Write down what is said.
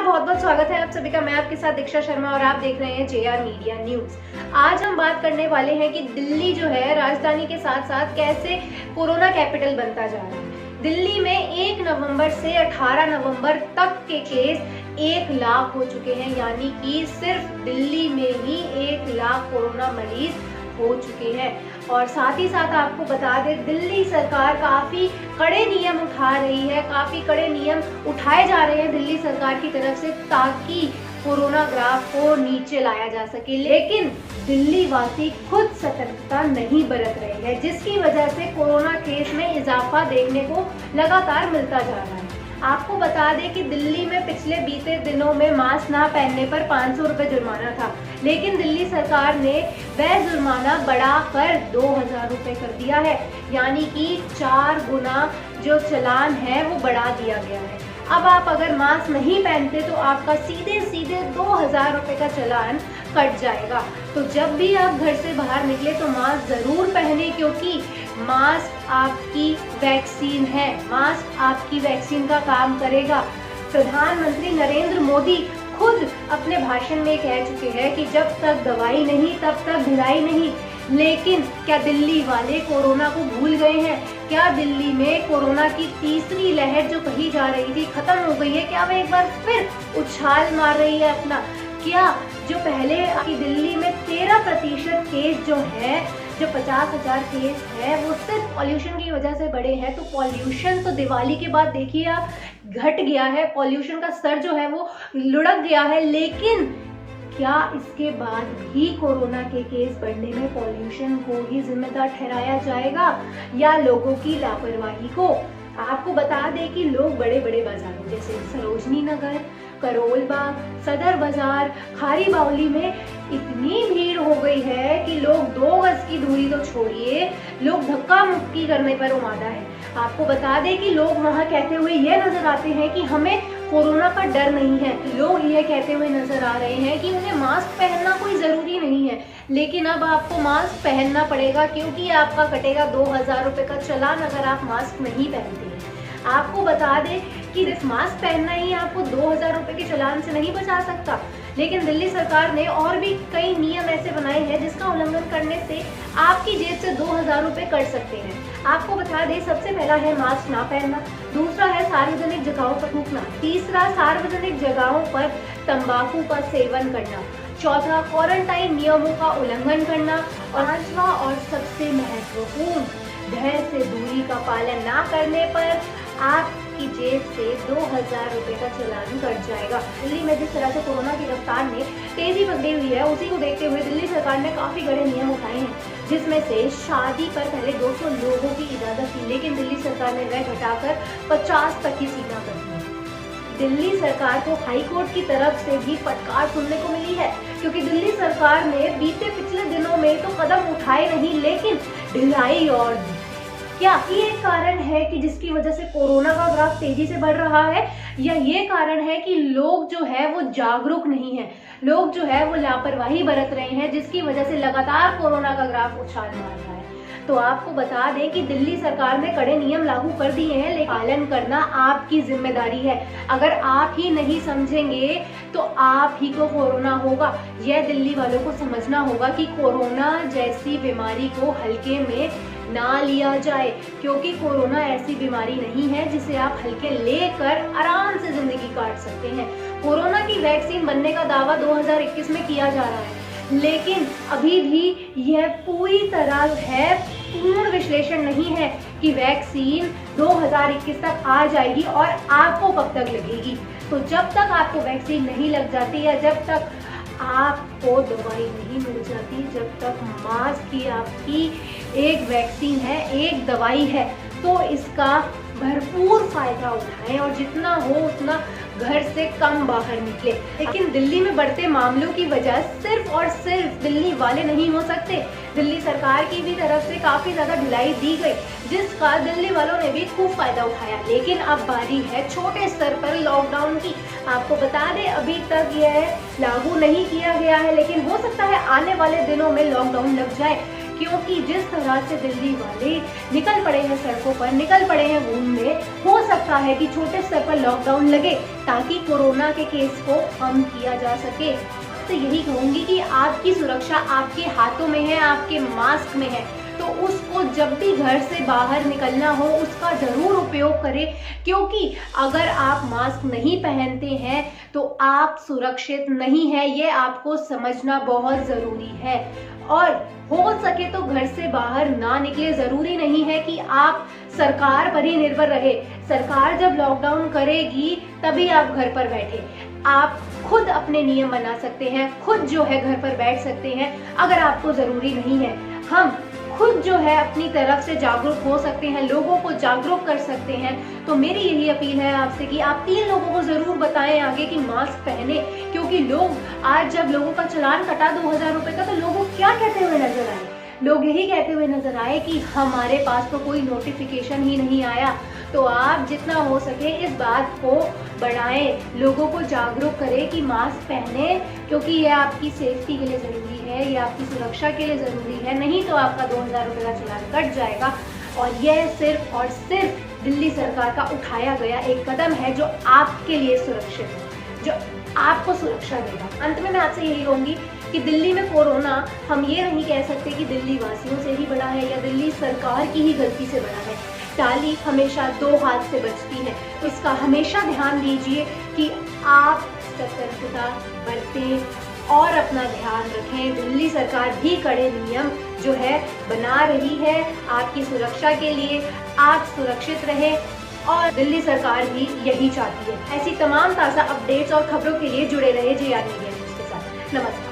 बहुत बहुत स्वागत है आप सभी का। मैं आपके साथ दीक्षा शर्मा और आप देख रहे हैं JR मीडिया न्यूज। आज हम बात करने वाले हैं कि दिल्ली जो है राजधानी के साथ साथ कैसे कोरोना कैपिटल बनता जा रहा है। दिल्ली में 1 नवंबर से 18 नवंबर तक के केस 1 लाख हो चुके हैं, यानी कि सिर्फ दिल्ली में ही 1 लाख कोरोना मरीज हो चुके हैं। और साथ ही साथ आपको बता दें, दिल्ली सरकार काफी कड़े नियम उठा रही है, काफी कड़े नियम उठाए जा रहे हैं दिल्ली सरकार की तरफ से, ताकि कोरोना ग्राफ को नीचे लाया जा सके। लेकिन दिल्ली वासी खुद सतर्कता नहीं बरत रहे हैं, जिसकी वजह से कोरोना केस में इजाफा देखने को लगातार मिलता जा रहा है। आपको बता दें कि दिल्ली में पिछले बीते दिनों में मास्क ना पहनने पर 500 रुपए जुर्माना था, लेकिन दिल्ली सरकार ने वह जुर्माना बढ़ाकर 2000 रुपए कर दिया है, यानी कि 4 गुना जो चालान है वो बढ़ा दिया गया है। अब आप अगर मास्क नहीं पहनते तो आपका सीधे 2000 रुपए का चालान कट जाएगा। तो जब भी आप घर से बाहर निकले तो मास्क जरूर पहने, क्योंकि मास्क आपकी वैक्सीन है, मास्क आपकी वैक्सीन का काम करेगा। प्रधानमंत्री नरेंद्र मोदी खुद अपने भाषण में कह चुके हैं कि जब तक दवाई नहीं तब तक ढिलाई नहीं। लेकिन क्या दिल्ली वाले कोरोना को भूल गए हैं? क्या दिल्ली में कोरोना की तीसरी लहर जो कही जा रही थी खत्म हो गई है? क्या वह एक बार फिर उछाल मार रही है अपना? क्या जो पहले दिल्ली में 13% केस जो है, जो 50,000 केस है, वो सिर्फ पॉल्यूशन की वजह से बढ़े हैं? तो पॉल्यूशन तो दिवाली के बाद देखिए आप घट गया है, पॉल्यूशन का स्तर जो है वो लुढ़क गया है। लेकिन क्या इसके बाद भी कोरोना के केस बढ़ने में पॉल्यूशन को ही जिम्मेदार ठहराया जाएगा या लोगों की लापरवाही को? आपको बता दें कि लोग बड़े बड़े बाजारों जैसे सरोजनी नगर, करोल बाग, सदर बाजार, खारी बावली में इतनी भीड़ हो गई है कि लोग 2 गज की दूरी तो छोड़िए, लोग धक्का मुक्की करने पर उमादा है। आपको बता दें कि लोग वहां कहते हुए यह नजर आते हैं कि हमें कोरोना का डर नहीं है। लोग यह कहते हुए नजर आ रहे हैं कि उन्हें मास्क पहनना कोई जरूरी नहीं है, लेकिन अब आपको मास्क पहनना पड़ेगा, क्योंकि आपका कटेगा 2000 रुपए का चालान अगर आप मास्क नहीं पहनते हैं। आपको बता दें कि सिर्फ मास्क पहनना ही आपको 2000 रुपए के चालान से नहीं बचा सकता, लेकिन दिल्ली सरकार ने और भी कई नियम ऐसे बनाए हैं जिसका उल्लंघन करने से आपकी जेब से 2000 रुपए कट सकते हैं। आपको बता दें, सबसे पहला है मास्क ना पहनना, दूसरा है सार्वजनिक जगहों पर थूकना, तीसरा सार्वजनिक जगहों पर तंबाकू का सेवन करना, चौथा क्वारंटाइन नियमों का उल्लंघन करना, और पांचवा और सबसे महत्वपूर्ण, घर से दूरी का पालन ना करने पर आपकी जेब से 2000 रुपए का चालान कट जाएगा। दिल्ली में जिस तरह से कोरोना की रफ्तार में तेजी पकड़ी हुई है, उसी को देखते हुए दिल्ली सरकार ने काफी बड़े नियम उठाए हैं, जिसमें से शादी पर पहले 200 लोगों की इजाजत थी, लेकिन दिल्ली सरकार ने वह घटाकर 50 तक की सीमा कर दी है। दिल्ली सरकार को हाई कोर्ट की तरफ से भी फटकार सुनने को मिली है, क्योंकि दिल्ली सरकार ने पिछले दिनों में तो कदम उठाए नहीं, लेकिन ढिलाई और दी। क्या ये एक कारण है कि जिसकी वजह से कोरोना का ग्राफ तेजी से बढ़ रहा है, या ये कारण है कि लोग जो है वो जागरूक नहीं है, लोग जो है वो लापरवाही बरत रहे हैं, जिसकी वजह से लगातार कोरोना का ग्राफ उछाल मार रहा है? तो आपको बता दें कि दिल्ली सरकार ने कड़े नियम लागू कर दिए हैं, लेकिन पालन करना आपकी जिम्मेदारी है। अगर आप ही नहीं समझेंगे तो आप ही को कोरोना होगा। यह दिल्ली वालों को समझना होगा कि कोरोना जैसी बीमारी को हल्के में ना लिया जाए, क्योंकि कोरोना ऐसी बीमारी नहीं है जिसे आप हल्के लेकर आराम से जिंदगी काट सकते हैं। कोरोना की वैक्सीन बनने का दावा 2021 में किया जा रहा है, लेकिन अभी भी यह पूरी तरह है पूर्ण विश्लेषण नहीं है कि वैक्सीन 2021 तक आ जाएगी और आपको कब तक लगेगी। तो जब तक आपको वैक्सीन नहीं लग जाती या जब तक आपको दवाई नहीं मिल जाती, जब तक मास्क की आपकी एक वैक्सीन है, एक दवाई है, तो इसका भरपूर फायदा उठाएं और जितना हो उतना घर से कम बाहर निकले। लेकिन दिल्ली में बढ़ते मामलों की वजह सिर्फ और सिर्फ दिल्ली वाले नहीं हो सकते, दिल्ली सरकार की भी तरफ से काफी ज्यादा ढिलाई दी गई, जिसका दिल्ली वालों ने भी खूब फायदा उठाया। लेकिन अब बारी है छोटे स्तर पर लॉकडाउन की। आपको बता दें, अभी तक यह लागू नहीं किया गया है, लेकिन हो सकता है आने वाले दिनों में लॉकडाउन लग जाए, क्योंकि जिस तरह से दिल्ली वाले निकल पड़े हैं सड़कों पर, निकल पड़े हैं घूमने, हो सकता है कि छोटे स्तर पर लॉकडाउन लगे ताकि कोरोना के केस को कम किया जा सके। तो यही कहूंगी कि आपकी सुरक्षा आपके हाथों में है, आपके मास्क में है, तो उसको जब भी घर से बाहर निकलना हो उसका जरूर उपयोग करें, क्योंकि अगर आप मास्क नहीं पहनते हैं तो आप सुरक्षित नहीं है, ये आपको समझना बहुत जरूरी है। और हो सके तो घर से बाहर ना निकले। जरूरी नहीं है कि आप सरकार पर ही निर्भर रहे, सरकार जब लॉकडाउन करेगी तभी आप घर पर बैठे। आप खुद अपने नियम बना सकते हैं, खुद जो है घर पर बैठ सकते हैं अगर आपको जरूरी नहीं है। हम खुद जो है अपनी तरफ से जागरूक हो सकते हैं, लोगों को जागरूक कर सकते हैं। तो मेरी यही अपील है आपसे कि आप 3 लोगों को जरूर बताएं आगे कि मास्क पहने, क्योंकि लोग आज जब लोगों का चालान कटा 2000 रुपए का, तो लोगों क्या कहते हुए नजर आए? लोग यही कहते हुए नजर आए कि हमारे पास तो कोई नोटिफिकेशन ही नहीं आया। तो आप जितना हो सके इस बात को बढ़ाएं, लोगों को जागरूक करें कि मास्क पहने, क्योंकि ये आपकी सेफ्टी के लिए जरूरी है, ये आपकी सुरक्षा के लिए जरूरी है। नहीं तो आपका 2000 रुपए का चालान कट जाएगा। और यह सिर्फ और सिर्फ दिल्ली सरकार का उठाया गया एक कदम है जो आपके लिए सुरक्षित है, जो आपको सुरक्षा देगा। अंत में मैं आपसे यही कहूंगी कि दिल्ली में कोरोना, हम ये नहीं कह सकते कि दिल्ली वासियों से ही बड़ा है या दिल्ली सरकार की ही गलती से बड़ा है। ताली हमेशा 2 हाथ से बचती है, तो इसका हमेशा ध्यान दीजिए कि आप सतर्कता बरतें और अपना ध्यान रखें। दिल्ली सरकार भी कड़े नियम जो है बना रही है आपकी सुरक्षा के लिए, आप सुरक्षित रहें, और दिल्ली सरकार भी यही चाहती है। ऐसी तमाम ताज़ा अपडेट्स और खबरों के लिए जुड़े रहे JR मीडिया न्यूज़ के साथ। नमस्कार।